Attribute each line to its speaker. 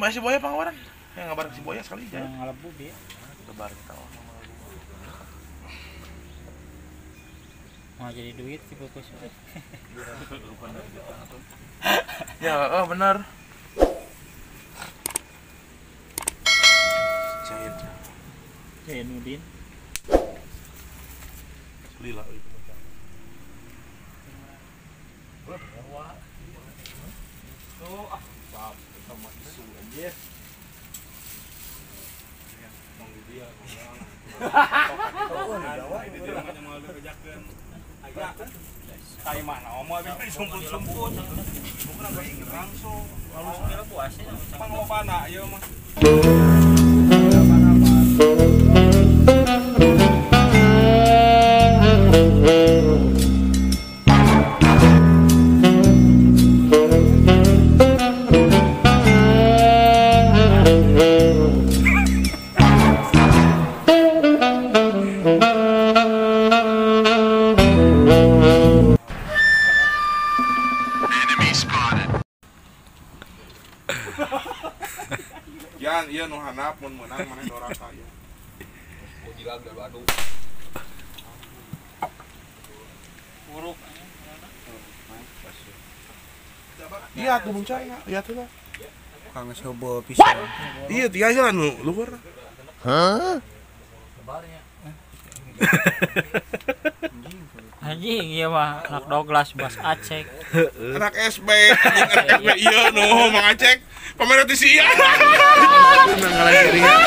Speaker 1: Meh si Boya pangawaran. Ya ngabar si Boya sekali aja.
Speaker 2: Ngalebu dia.
Speaker 1: Lebar kita.
Speaker 2: Mau jadi duit si Boko.
Speaker 1: Ya, oh benar. Cair.
Speaker 2: Nudin.
Speaker 1: Lila itu.
Speaker 3: Sama isu anjir. Dia kayak mana omong habis sumput-sumput. Bukan lagi langsung lalu kira puasnya. Pangopana ieu mah. Yan, iya nu handap mun meunang maneh doraka ya. Ujilan da badu. Uruk.
Speaker 1: Iya, tuh muncai ya. Iya tuh lah.
Speaker 3: Kang coba pisan.
Speaker 1: Iya, tiga aja nu luhur.
Speaker 3: Hah?
Speaker 2: Anjing ieu mah anak Douglas Bas Acek.
Speaker 1: Anak SB, anak SB iya nu Mang Acek. Pamer ti si iya. Nang lagi ringan.